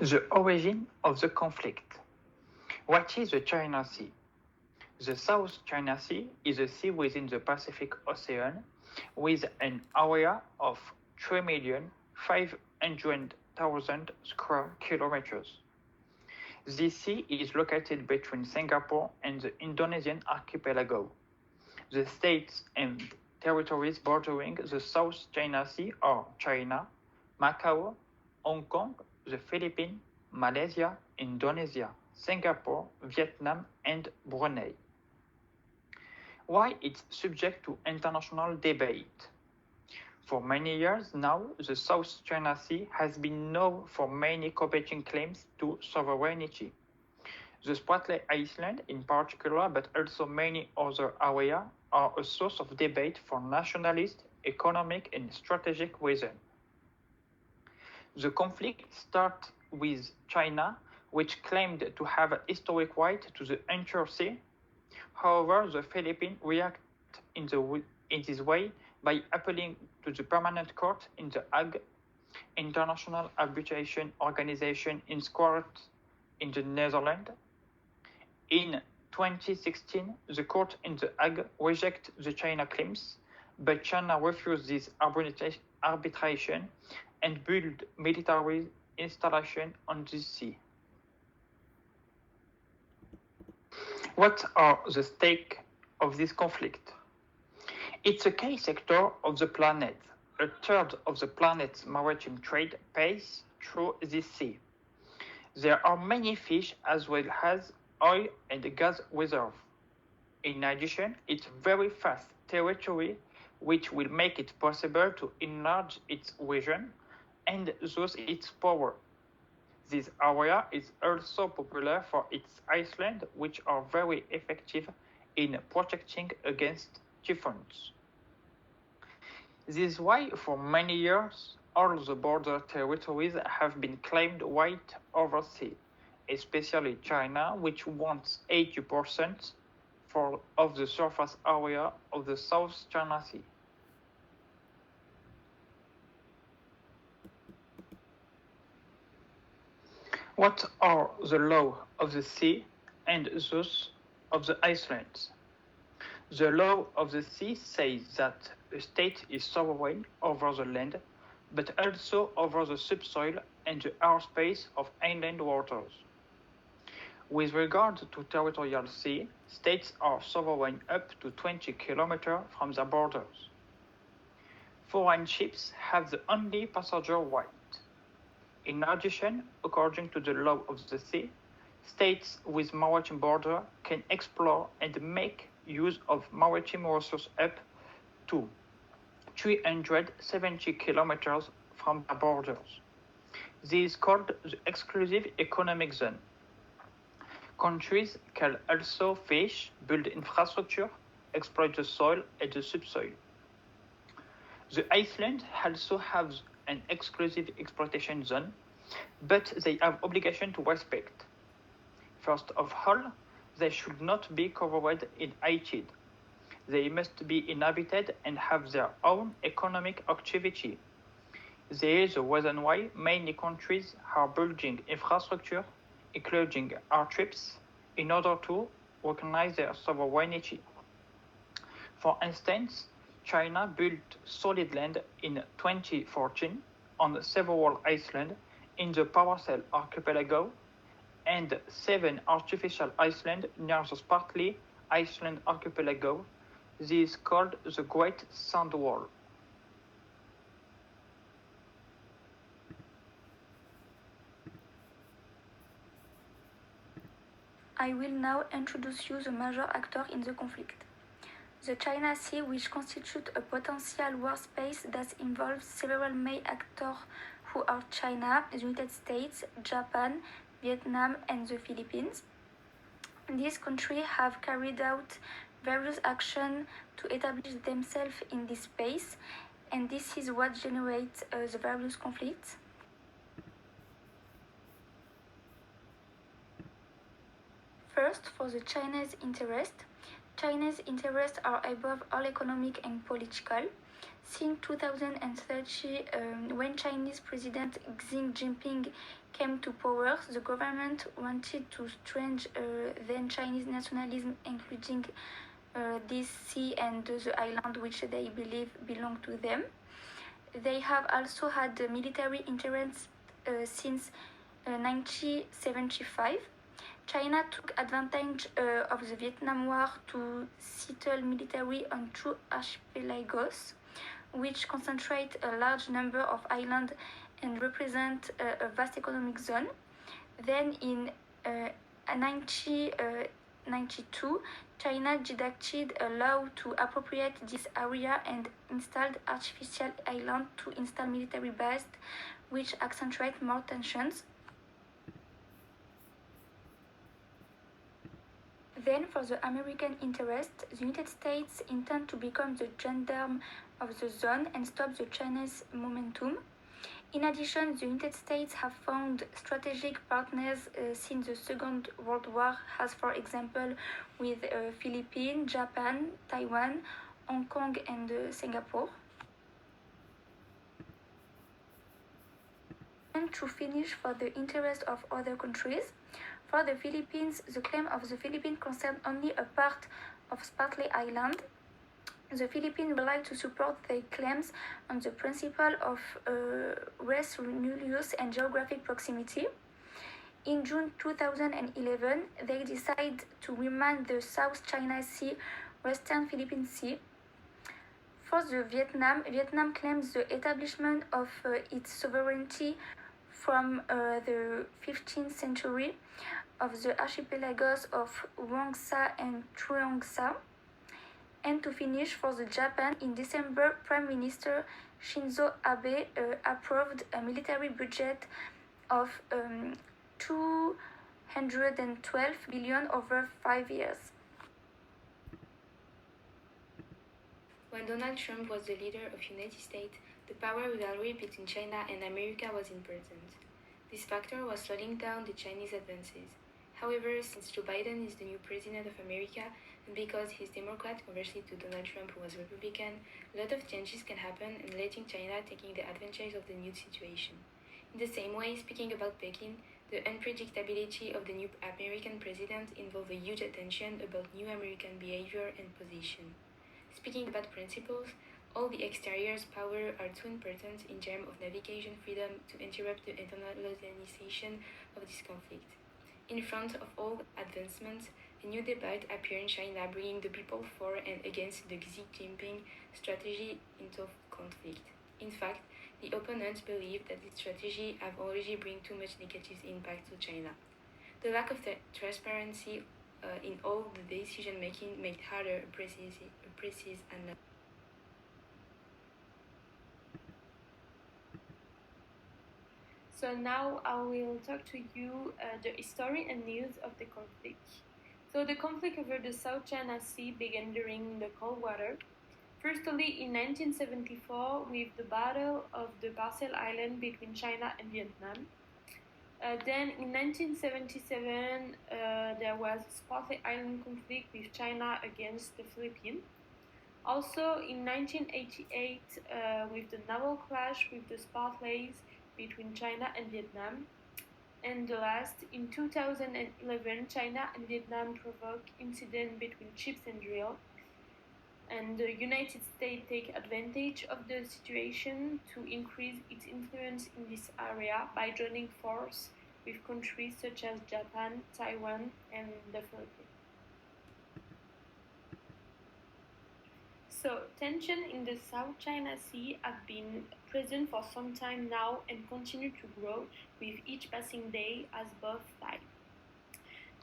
The origin of the conflict. What is the China Sea? The South China Sea is a sea within the Pacific Ocean with an area of 3,500,000 square kilometers. This sea is located between Singapore and the Indonesian archipelago. The states and territories bordering the South China Sea are China, Macau, Hong Kong, the Philippines, Malaysia, Indonesia, Singapore, Vietnam, and Brunei. Why it's subject to international debate? For many years now, the South China Sea has been known for many competing claims to sovereignty. The Spratly Island in particular, but also many other areas, are a source of debate for nationalist, economic, and strategic reasons. The conflict started with China, which claimed to have a historic right to the entire sea. However, the Philippines reacted in this way by appealing to the Permanent Court in The Hague, International Arbitration Organization in court in the Netherlands. In 2016, the court in The Hague rejected the China claims, but China refused this arbitration and built military installations on the sea. What are the stakes of this conflict? It's a key sector of the planet. A third of the planet's maritime trade passes through this sea. There are many fish as well as oil and gas reserves. In addition, it's very vast territory which will make it possible to enlarge its region and thus its power. This area is also popular for its islands, which are very effective in protecting against typhoons. This is why for many years all the border territories have been claimed right overseas, especially China, which wants 80% of the surface area of the South China Sea. What are the laws of the sea and those of the islands? The law of the sea says that a state is sovereign over the land, but also over the subsoil and the airspace of inland waters. With regard to territorial sea, states are sovereign up to 20 kilometers from their borders. Foreign ships have the only passenger right. In addition, according to the law of the sea, states with maritime border can explore and make use of maritime resources up to 370 kilometers from their borders. This is called the exclusive economic zone. Countries can also fish, build infrastructure, exploit the soil and the subsoil. The islands also have an exclusive exploitation zone, but they have obligation to respect. First of all, they should not be covered in tide. They must be inhabited and have their own economic activity. There is a reason why many countries are building infrastructure, including airships, in order to recognize their sovereignty. For instance, China built solid land in 2014 on several islands in the Paracel archipelago and 7 artificial islands near the Spratly Island archipelago. This is called the Great Sand Wall. I will now introduce you the major actors in the conflict. The China Sea, which constitutes a potential war space that involves several main actors who are China, the United States, Japan, Vietnam, and the Philippines. These countries have carried out various actions to establish themselves in this space, and this is what generates the various conflicts. First, for the Chinese interests are above all economic and political. Since 2030, when Chinese President Xi Jinping came to power, the government wanted to strengthen then Chinese nationalism, including this sea and the island which they believe belong to them. They have also had military interests since 1975. China took advantage of the Vietnam War to settle military on two archipelagos, which concentrate a large number of islands and represent a vast economic zone. Then in 1992, China enacted a law to appropriate this area and installed artificial islands to install military bases, which accentuate more tensions. Then, for the American interest, the United States intend to become the gendarme of the zone and stop the Chinese momentum. In addition, the United States have found strategic partners since the Second World War, as for example with Philippines, Japan, Taiwan, Hong Kong and Singapore. And to finish, for the interest of other countries, for the Philippines, the claim of the Philippines concerns only a part of Spratly Island. The Philippines would like to support their claims on the principle of res nullius and geographic proximity. In June 2011, they decided to remand the South China Sea, Western Philippine Sea. For the Vietnam claims the establishment of its sovereignty from the 15th century of the archipelagos of Hoàng Sa and Truong Sa. And to finish, for the Japan, in December, Prime Minister Shinzo Abe approved a military budget of 212 billion over 5 years. When Donald Trump was the leader of the United States, the power rivalry between China and America was important. This factor was slowing down the Chinese advances. However, since Joe Biden is the new president of America, and because he's Democrat conversely to Donald Trump who was Republican, a lot of changes can happen and letting China taking the advantage of the new situation. In the same way, speaking about Peking, the unpredictability of the new American president involved a huge attention about new American behavior and position. Speaking about principles, all the exterior's power are too important in terms of navigation freedom to interrupt the internalization of this conflict. In front of all advancements, a new debate appeared in China, bringing the people for and against the Xi Jinping strategy into conflict. In fact, the opponents believe that this strategy have already bring too much negative impact to China. The lack of transparency in all the decision making made harder a precise analysis. So now I will talk to you the history and news of the conflict. So the conflict over the South China Sea began during the Cold War. Firstly, in 1974, with the Battle of the Parcel Island between China and Vietnam. Then in 1977, there was a Spratly Island conflict with China against the Philippines. Also in 1988, with the naval clash with the Spratlys between China and Vietnam. And the last, in 2011, China and Vietnam provoked incident between ships and drill. And the United States take advantage of the situation to increase its influence in this area by joining force with countries such as Japan, Taiwan, and the Philippines. So, tension in the South China Sea have been present for some time now and continue to grow with each passing day as both fight.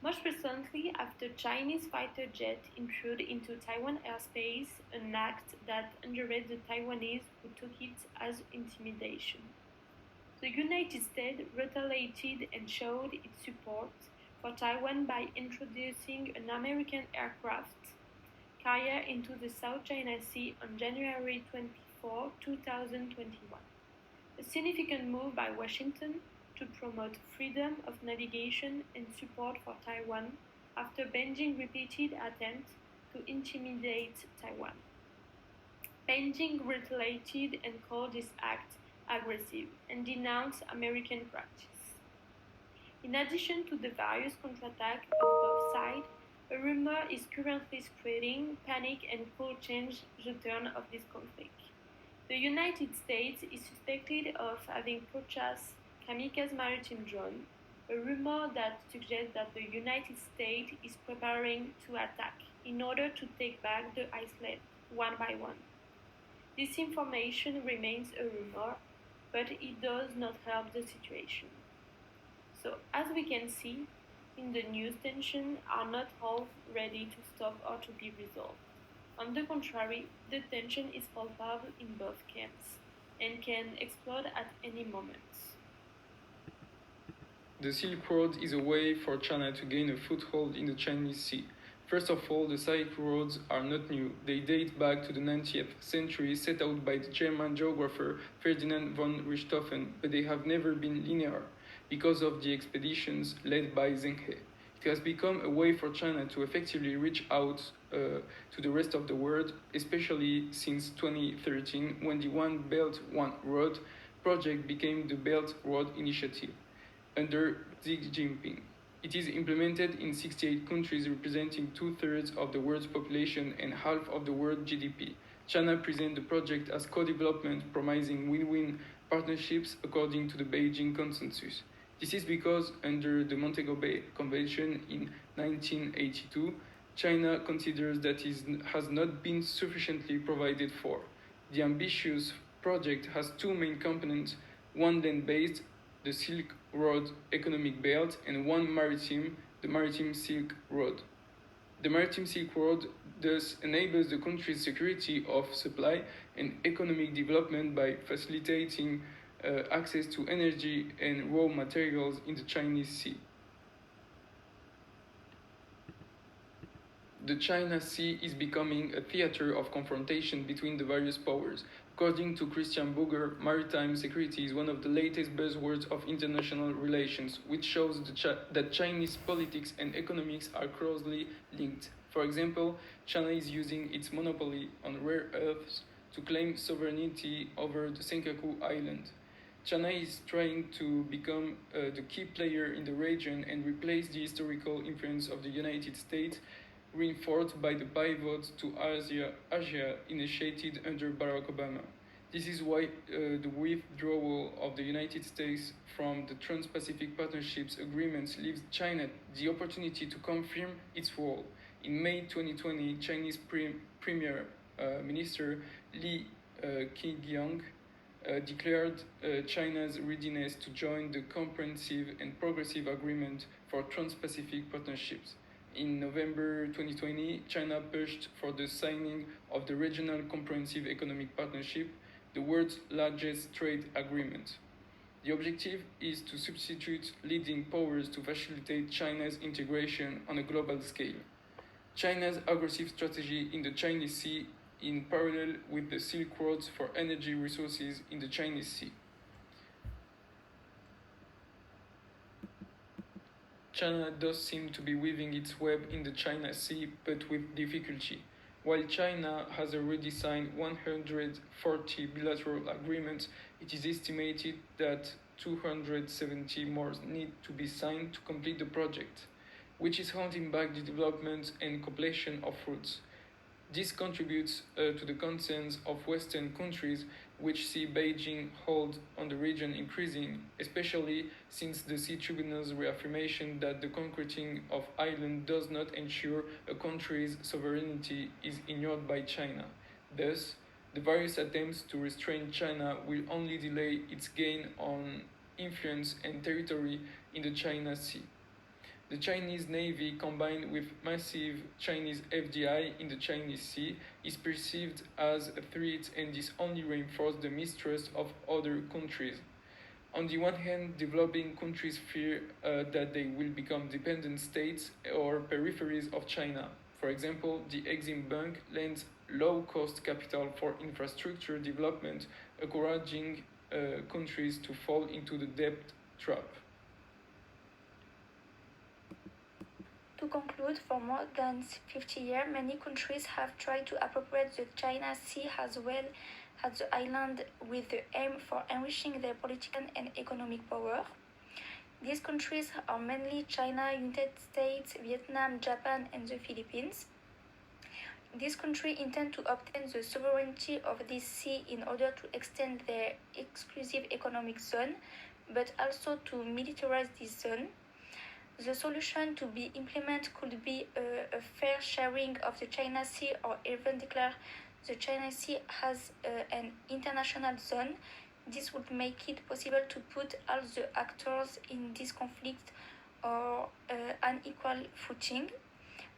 Most recently, after Chinese fighter jet intrude into Taiwan airspace, an act that underrated the Taiwanese who took it as intimidation. The United States retaliated and showed its support for Taiwan by introducing an American aircraft carrier into the South China Sea on January 24, 2021. A significant move by Washington to promote freedom of navigation and support for Taiwan after Beijing's repeated attempts to intimidate Taiwan. Beijing retaliated and called this act aggressive and denounced American practice. In addition to the various counterattacks of both sides, a rumor is currently spreading panic and could change the turn of this conflict. The United States is suspected of having purchased kamikaze maritime drones, a rumor that suggests that the United States is preparing to attack in order to take back the island one by one. This information remains a rumor, but it does not help the situation. So, as we can see, in the news, tensions are not all ready to stop or to be resolved. On the contrary, the tension is palpable in both camps and can explode at any moment. The Silk Road is a way for China to gain a foothold in the Chinese Sea. First of all, the Silk Roads are not new. They date back to the 19th century, set out by the German geographer Ferdinand von Richthofen, but they have never been linear because of the expeditions led by Zheng He. It has become a way for China to effectively reach out to the rest of the world, especially since 2013, when the One Belt, One Road project became the Belt Road Initiative under Xi Jinping. It is implemented in 68 countries, representing 2/3 of the world's population and half of the world GDP. China presents the project as co-development, promising win-win partnerships according to the Beijing Consensus. This is because under the Montego Bay Convention in 1982, China considers that it has not been sufficiently provided for. The ambitious project has two main components, one land-based, the Silk Road Economic Belt, and one maritime, the Maritime Silk Road. The Maritime Silk Road thus enables the country's security of supply and economic development by facilitating access to energy and raw materials in the Chinese Sea. The China Sea is becoming a theater of confrontation between the various powers. According to Christian Burger, maritime security is one of the latest buzzwords of international relations, which shows that Chinese politics and economics are closely linked. For example, China is using its monopoly on rare earths to claim sovereignty over the Senkaku Island. China is trying to become the key player in the region and replace the historical influence of the United States, reinforced by the pivot to Asia initiated under Barack Obama. This is why the withdrawal of the United States from the Trans-Pacific Partnerships agreements leaves China the opportunity to confirm its role. In May 2020, Chinese Premier Minister Li Keqiang declared China's readiness to join the Comprehensive and Progressive Agreement for Trans-Pacific Partnerships. In November 2020, China pushed for the signing of the Regional Comprehensive Economic Partnership, the world's largest trade agreement. The objective is to substitute leading powers to facilitate China's integration on a global scale. China's aggressive strategy in the Chinese Sea in parallel with the Silk Roads for energy resources in the Chinese Sea. China does seem to be weaving its web in the China Sea, but with difficulty. While China has already signed 140 bilateral agreements, it is estimated that 270 more need to be signed to complete the project, which is holding back the development and completion of routes. This contributes to the concerns of Western countries, which see Beijing hold on the region increasing, especially since the Sea Tribunal's reaffirmation that the conquering of islands does not ensure a country's sovereignty is ignored by China. Thus, the various attempts to restrain China will only delay its gain on influence and territory in the China Sea. The Chinese Navy, combined with massive Chinese FDI in the Chinese Sea, is perceived as a threat, and this only reinforces the mistrust of other countries. On the one hand, developing countries fear that they will become dependent states or peripheries of China. For example, the Exim Bank lends low-cost capital for infrastructure development, encouraging countries to fall into the debt trap. To conclude, for more than 50 years, many countries have tried to appropriate the China Sea as well as the island with the aim for enriching their political and economic power. These countries are mainly China, United States, Vietnam, Japan, and the Philippines. These countries intend to obtain the sovereignty of this sea in order to extend their exclusive economic zone, but also to militarize this zone. The solution to be implemented could be a fair sharing of the China Sea, or even declare the China Sea as an international zone. This would make it possible to put all the actors in this conflict on an equal footing.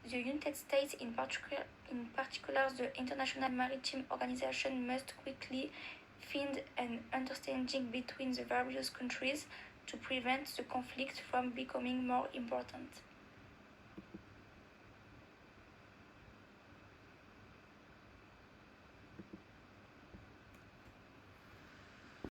The United States, in particular the International Maritime Organization, must quickly find an understanding between the various countries to prevent the conflict from becoming more important.